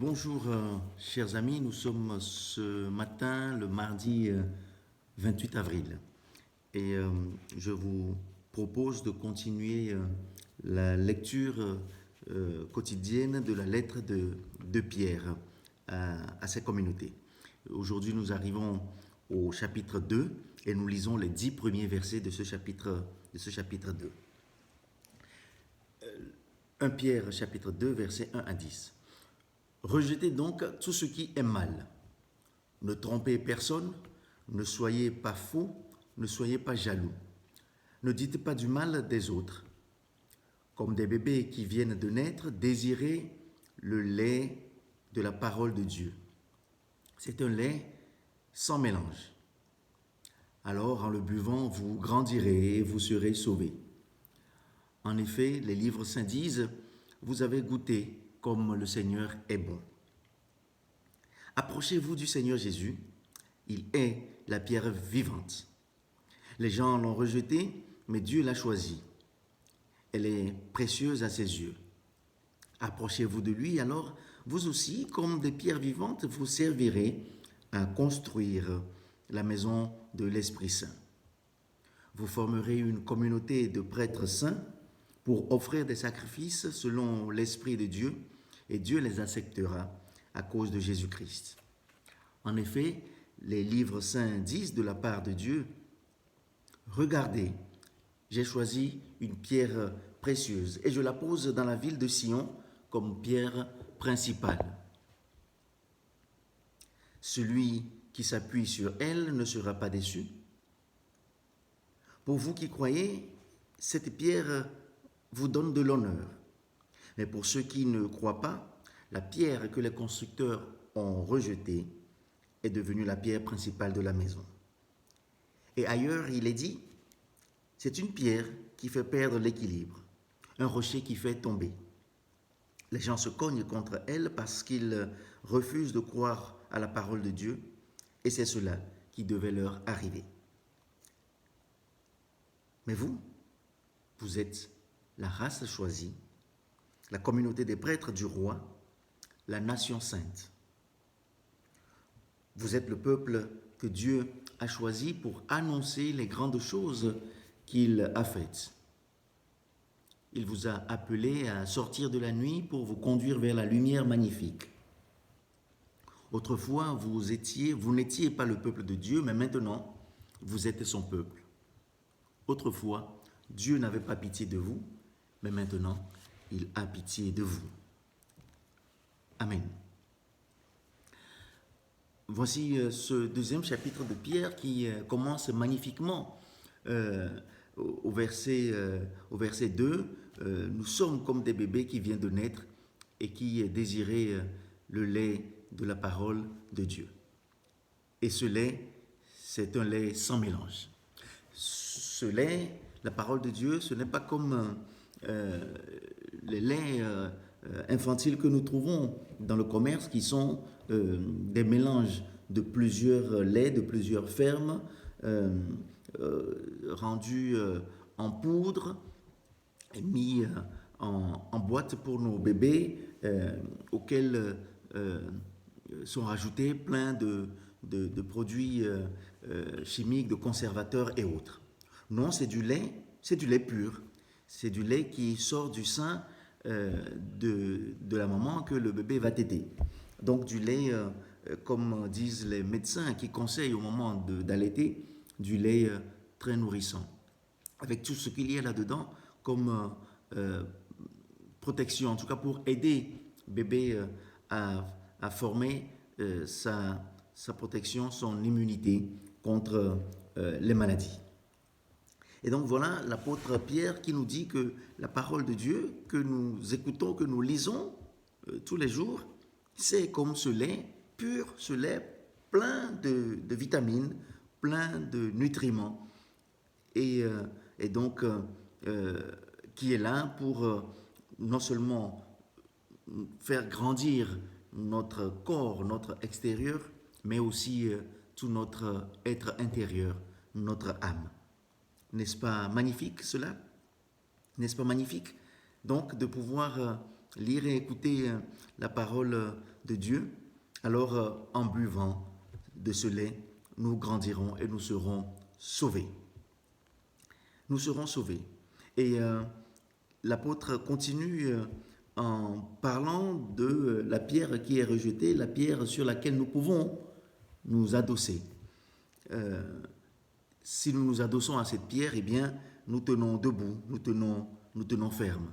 Bonjour, chers amis. Nous sommes ce matin, le mardi 28 avril. Et je vous propose de continuer la lecture quotidienne de la lettre de Pierre à sa communauté. Aujourd'hui, nous arrivons au chapitre 2 et nous lisons les 10 premiers versets de ce chapitre 2. 1 Pierre, chapitre 2, versets 1 à 10. Rejetez donc tout ce qui est mal. Ne trompez personne, ne soyez pas faux, ne soyez pas jaloux. Ne dites pas du mal des autres. Comme des bébés qui viennent de naître, désirez le lait de la parole de Dieu. C'est un lait sans mélange. Alors, en le buvant, vous grandirez et vous serez sauvés. En effet, les livres saints disent, vous avez goûté comme le Seigneur est bon. Approchez-vous du Seigneur Jésus, il est la pierre vivante. Les gens l'ont rejetée, mais Dieu l'a choisie. Elle est précieuse à ses yeux. Approchez-vous de lui, alors vous aussi, comme des pierres vivantes, vous servirez à construire la maison de l'Esprit Saint. Vous formerez une communauté de prêtres saints pour offrir des sacrifices selon l'Esprit de Dieu, et Dieu les acceptera à cause de Jésus-Christ. En effet, les livres saints disent de la part de Dieu, « Regardez, j'ai choisi une pierre précieuse et je la pose dans la ville de Sion comme pierre principale. Celui qui s'appuie sur elle ne sera pas déçu. Pour vous qui croyez, cette pierre vous donne de l'honneur. Mais pour ceux qui ne croient pas, la pierre que les constructeurs ont rejetée est devenue la pierre principale de la maison. Et ailleurs, il est dit, c'est une pierre qui fait perdre l'équilibre, un rocher qui fait tomber. Les gens se cognent contre elle parce qu'ils refusent de croire à la parole de Dieu, et c'est cela qui devait leur arriver. Mais vous êtes la race choisie, la communauté des prêtres du roi, la nation sainte. Vous êtes le peuple que Dieu a choisi pour annoncer les grandes choses qu'il a faites. Il vous a appelé à sortir de la nuit pour vous conduire vers la lumière magnifique. Autrefois, vous n'étiez pas le peuple de Dieu, mais maintenant, vous êtes son peuple. Autrefois, Dieu n'avait pas pitié de vous, mais maintenant, il a pitié de vous. Amen. Voici ce deuxième chapitre de Pierre qui commence magnifiquement au verset 2. Nous sommes comme des bébés qui viennent de naître et qui désiraient le lait de la parole de Dieu. Et ce lait, c'est un lait sans mélange. Ce lait, la parole de Dieu, ce n'est pas comme les laits infantiles que nous trouvons dans le commerce qui sont des mélanges de plusieurs laits, de plusieurs fermes, rendus en poudre et mis en boîte pour nos bébés, auxquels sont rajoutés plein de produits chimiques, de conservateurs et autres. Non, c'est du lait pur. C'est du lait qui sort du sein de la maman que le bébé va téter. Donc du lait, comme disent les médecins qui conseillent au moment d'allaiter, du lait très nourrissant, avec tout ce qu'il y a là-dedans comme protection, en tout cas pour aider bébé à former sa protection, son immunité contre les maladies. Et donc voilà l'apôtre Pierre qui nous dit que la parole de Dieu que nous écoutons, que nous lisons tous les jours, c'est comme ce lait pur, ce lait plein de vitamines, plein de nutriments, et donc qui est là pour non seulement faire grandir notre corps, notre extérieur, mais aussi tout notre être intérieur, notre âme. N'est-ce pas magnifique cela? N'est-ce pas magnifique? Donc de pouvoir lire et écouter la parole de Dieu, alors en buvant de ce lait, nous grandirons et nous serons sauvés. Nous serons sauvés. Et l'apôtre continue en parlant de la pierre qui est rejetée, la pierre sur laquelle nous pouvons nous adosser. Si nous nous adossons à cette pierre, eh bien, nous tenons debout, nous tenons ferme.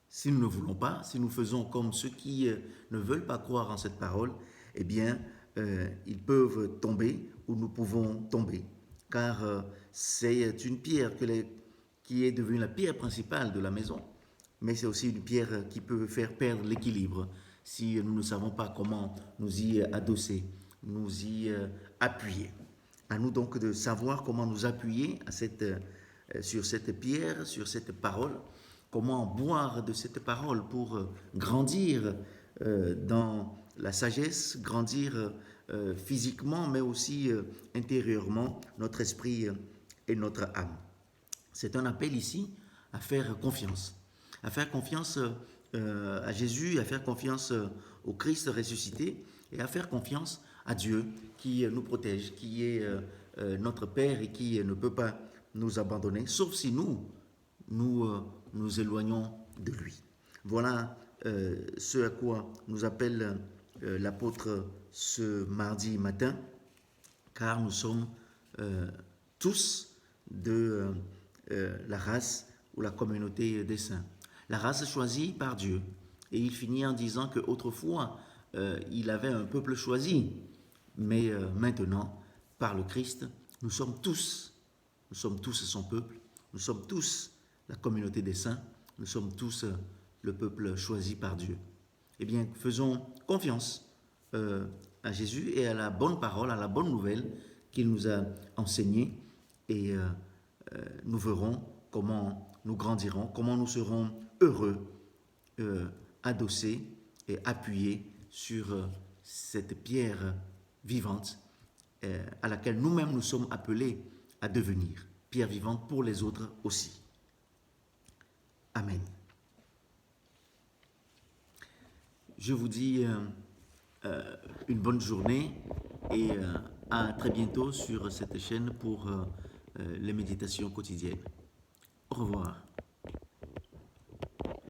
Si nous ne voulons pas, si nous faisons comme ceux qui ne veulent pas croire en cette parole, eh bien, ils peuvent tomber ou nous pouvons tomber. Car c'est une pierre qui est devenue la pierre principale de la maison, mais c'est aussi une pierre qui peut faire perdre l'équilibre si nous ne savons pas comment nous y adosser, nous y appuyer. À nous donc de savoir comment nous appuyer sur cette pierre, sur cette parole, comment boire de cette parole pour grandir dans la sagesse, grandir physiquement, mais aussi intérieurement, notre esprit et notre âme. C'est un appel ici à faire confiance à Jésus, à faire confiance au Christ ressuscité et à faire confiance à Dieu qui nous protège, qui est notre Père et qui ne peut pas nous abandonner, sauf si nous éloignons de lui. Voilà ce à quoi nous appelle l'apôtre ce mardi matin, car nous sommes tous de la race ou la communauté des saints. La race choisie par Dieu. Et il finit en disant qu'autrefois, il avait un peuple choisi, mais maintenant, par le Christ, nous sommes tous son peuple, nous sommes tous la communauté des saints, nous sommes tous le peuple choisi par Dieu. Eh bien, faisons confiance à Jésus et à la bonne parole, à la bonne nouvelle qu'il nous a enseignée, et nous verrons comment nous grandirons, comment nous serons heureux, adossés et appuyés sur cette pierre vivante à laquelle nous-mêmes nous sommes appelés à devenir, pierre vivante pour les autres aussi. Amen. Je vous dis une bonne journée et à très bientôt sur cette chaîne pour les méditations quotidiennes. Au revoir.